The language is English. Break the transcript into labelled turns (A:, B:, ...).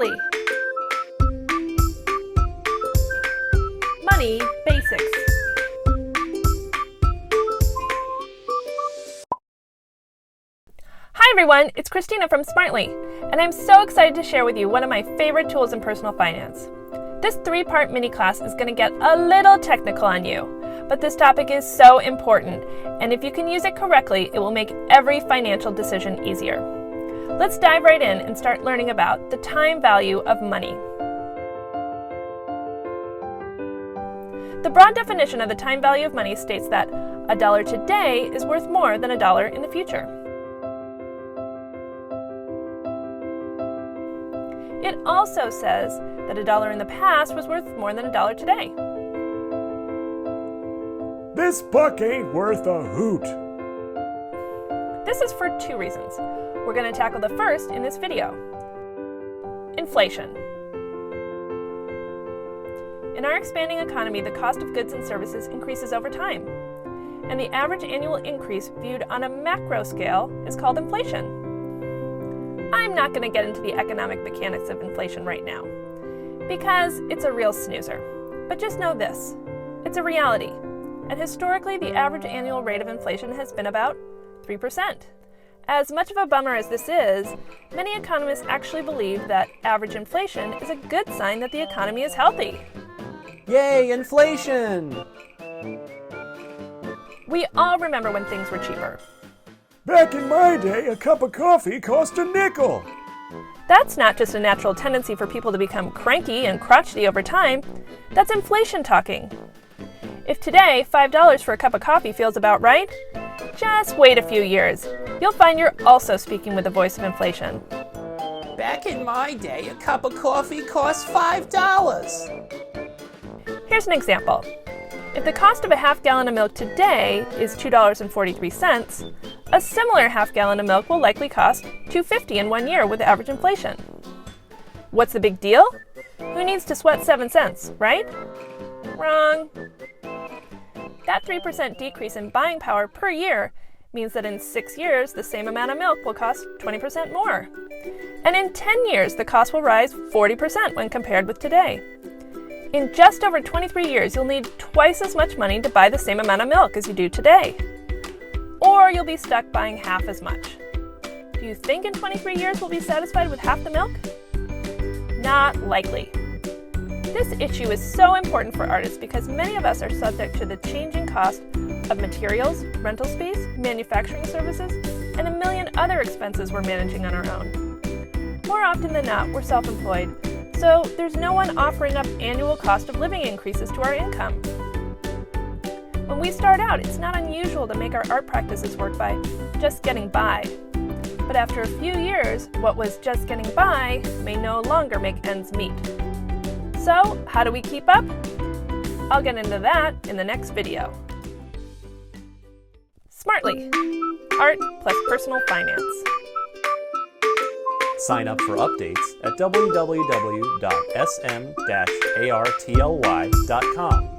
A: Smartly. Money Basics. Hi everyone, it's Christina from Smartly, and I'm so excited to share with you one of my favorite tools in personal finance. This 3-part mini class is going to get a little technical on you, but this topic is so important, and if you can use it correctly, it will make every financial decision easier. Let's dive right in and start learning about the time value of money. The broad definition of the time value of money states that a dollar today is worth more than a dollar in the future. It also says that a dollar in the past was worth more than a dollar today.
B: This buck ain't worth a hoot.
A: This is for 2 reasons. We're going to tackle the first in this video. Inflation. In our expanding economy, the cost of goods and services increases over time, and the average annual increase viewed on a macro scale is called inflation. I'm not going to get into the economic mechanics of inflation right now, because it's a real snoozer. But just know this, it's a reality, and historically the average annual rate of inflation has been about 3%. As much of a bummer as this is, many economists actually believe that average inflation is a good sign that the economy is healthy.
C: Yay, inflation!
A: We all remember when things were cheaper.
B: Back in my day, a cup of coffee cost a nickel.
A: That's not just a natural tendency for people to become cranky and crotchety over time, that's inflation talking. If today, $5 for a cup of coffee feels about right, just wait a few years. You'll find you're also speaking with the voice of inflation.
C: Back in my day, a cup of coffee cost $5.
A: Here's an example. If the cost of a half gallon of milk today is $2.43, a similar half gallon of milk will likely cost $2.50 in 1 year with average inflation. What's the big deal? Who needs to sweat 7 cents, right? Wrong. That 3% decrease in buying power per year means that in 6 years, the same amount of milk will cost 20% more. And in 10 years, the cost will rise 40% when compared with today. In just over 23 years, you'll need twice as much money to buy the same amount of milk as you do today. Or you'll be stuck buying half as much. Do you think in 23 years we'll be satisfied with half the milk? Not likely. This issue is so important for artists because many of us are subject to the changing cost of materials, rental space, manufacturing services, and a million other expenses we're managing on our own. More often than not, we're self-employed, so there's no one offering up annual cost of living increases to our income. When we start out, it's not unusual to make our art practices work by just getting by. But after a few years, what was just getting by may no longer make ends meet. So, how do we keep up? I'll get into that in the next video. Smartly. Art plus personal finance.
C: Sign up for updates at www.sm-artly.com.